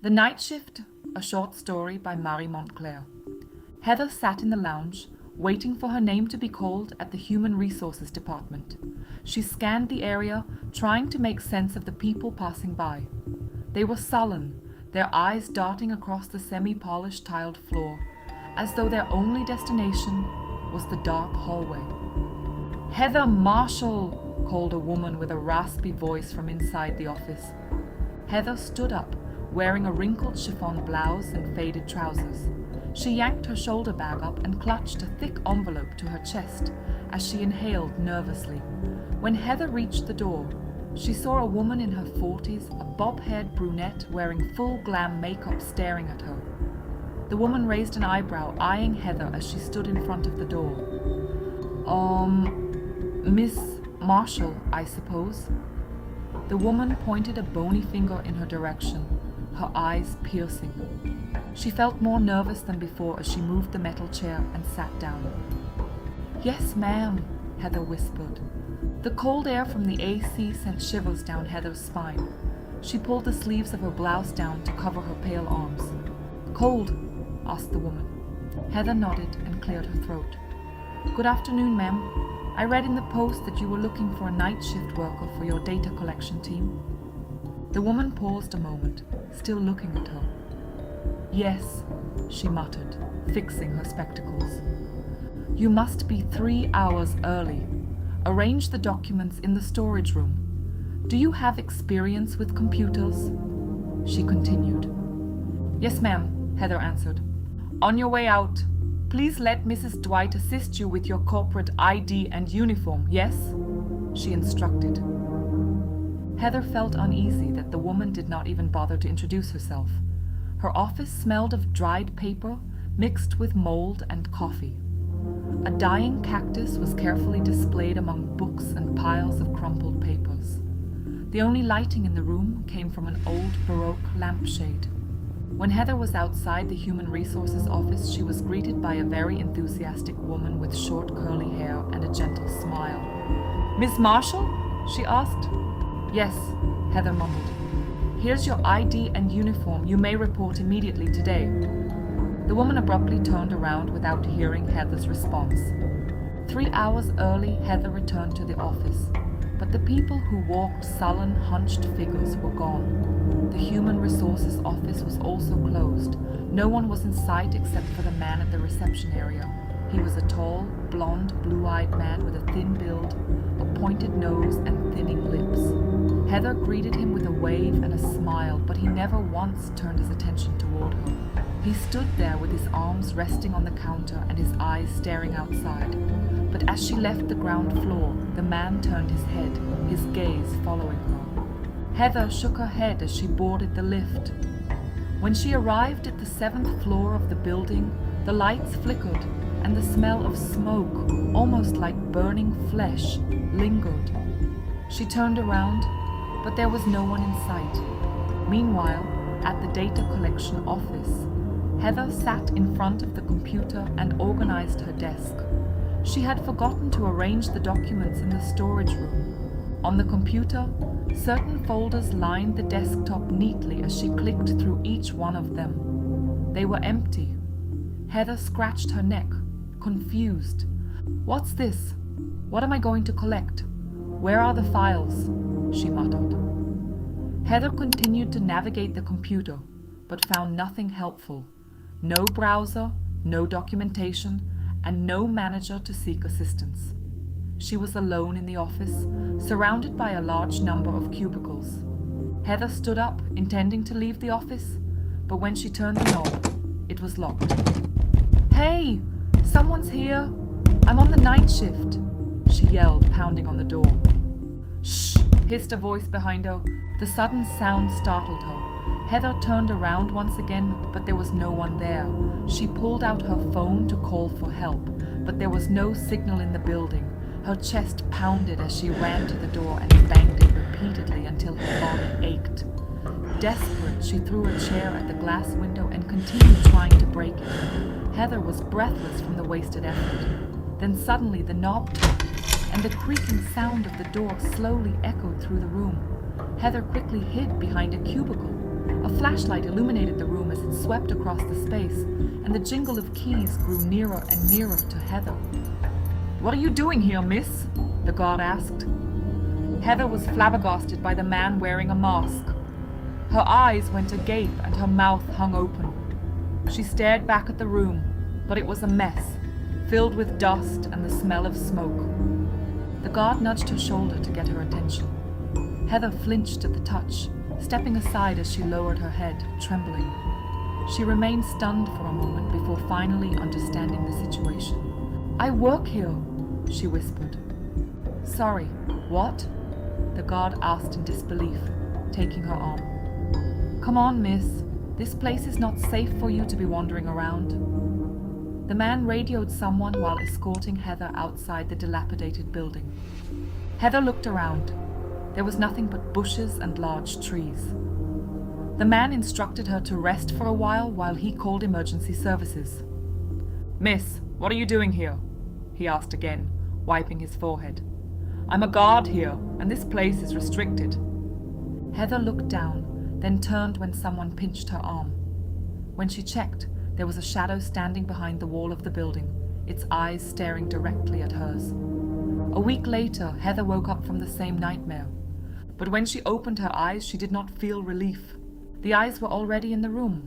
The Night Shift, a short story by Marie Montclair. Heather sat in the lounge, waiting for her name to be called at the Human Resources Department. She scanned the area, trying to make sense of the people passing by. They were sullen, their eyes darting across the semi-polished tiled floor, as though their only destination was the dark hallway. "Heather Marshall!" called a woman with a raspy voice from inside the office. Heather stood up, wearing a wrinkled chiffon blouse and faded trousers. She yanked her shoulder bag up and clutched a thick envelope to her chest as she inhaled nervously. When Heather reached the door, she saw a woman in her 40s, a bob-haired brunette wearing full glam makeup staring at her. The woman raised an eyebrow, eyeing Heather as she stood in front of the door. Miss Marshall, I suppose?" The woman pointed a bony finger in her direction, her eyes piercing. She felt more nervous than before as she moved the metal chair and sat down. "Yes, ma'am," Heather whispered. The cold air from the AC sent shivers down Heather's spine. She pulled the sleeves of her blouse down to cover her pale arms. "Cold?" asked the woman. Heather nodded and cleared her throat. "Good afternoon, ma'am. I read in the Post that you were looking for a night shift worker for your data collection team." The woman paused a moment, still looking at her. "Yes," she muttered, fixing her spectacles. "You must be 3 hours early. Arrange the documents in the storage room. Do you have experience with computers?" She continued. "Yes, ma'am," Heather answered. "On your way out, please let Mrs. Dwight assist you with your corporate ID and uniform, yes?" she instructed. Heather felt uneasy that the woman did not even bother to introduce herself. Her office smelled of dried paper mixed with mold and coffee. A dying cactus was carefully displayed among books and piles of crumpled papers. The only lighting in the room came from an old Baroque lampshade. When Heather was outside the Human Resources office, she was greeted by a very enthusiastic woman with short curly hair and a gentle smile. "Miss Marshall?" she asked. "Yes," Heather mumbled. "Here's your ID and uniform. You may report immediately today." The woman abruptly turned around without hearing Heather's response. 3 hours early, Heather returned to the office, but the people who walked sullen, hunched figures were gone. The Human Resources office was also closed. No one was in sight except for the man at the reception area. He was a tall, blonde, blue-eyed man with a thin build, a pointed nose, and thinning lips. Heather greeted him with a wave and a smile, but he never once turned his attention toward her. He stood there with his arms resting on the counter and his eyes staring outside. But as she left the ground floor, the man turned his head, his gaze following her. Heather shook her head as she boarded the lift. When she arrived at the 7th floor of the building, the lights flickered and the smell of smoke, almost like burning flesh, lingered. She turned around, but there was no one in sight. Meanwhile, at the data collection office, Heather sat in front of the computer and organized her desk. She had forgotten to arrange the documents in the storage room. On the computer, certain folders lined the desktop neatly as she clicked through each one of them. They were empty. Heather scratched her neck, confused. "What's this? What am I going to collect? Where are the files?" she muttered. Heather continued to navigate the computer, but found nothing helpful. No browser, no documentation, and no manager to seek assistance. She was alone in the office, surrounded by a large number of cubicles. Heather stood up, intending to leave the office, but when she turned the knob, it was locked. "Hey! Someone's here! I'm on the night shift!" she yelled, pounding on the door. "Shh!" hissed a voice behind her. The sudden sound startled her. Heather turned around once again, but there was no one there. She pulled out her phone to call for help, but there was no signal in the building. Her chest pounded as she ran to the door and banged it repeatedly until her body ached. Desperate, she threw a chair at the glass window and continued trying to break it. Heather was breathless from the wasted effort. Then suddenly the knob turned, and the creaking sound of the door slowly echoed through the room. Heather quickly hid behind a cubicle. A flashlight illuminated the room as it swept across the space, and the jingle of keys grew nearer and nearer to Heather. "What are you doing here, miss?" the guard asked. Heather was flabbergasted by the man wearing a mask. Her eyes went agape and her mouth hung open. She stared back at the room, but it was a mess, filled with dust and the smell of smoke. The guard nudged her shoulder to get her attention. Heather flinched at the touch, stepping aside as she lowered her head, trembling. She remained stunned for a moment before finally understanding the situation. "I work here," she whispered. "Sorry, what?" the guard asked in disbelief, taking her arm. "Come on, miss. This place is not safe for you to be wandering around." The man radioed someone while escorting Heather outside the dilapidated building. Heather looked around. There was nothing but bushes and large trees. The man instructed her to rest for a while he called emergency services. "Miss, what are you doing here?" he asked again, wiping his forehead. "I'm a guard here, and this place is restricted." Heather looked down, then turned when someone pinched her arm. When she checked, there was a shadow standing behind the wall of the building, its eyes staring directly at hers. A week later, Heather woke up from the same nightmare. But when she opened her eyes, she did not feel relief. The eyes were already in the room,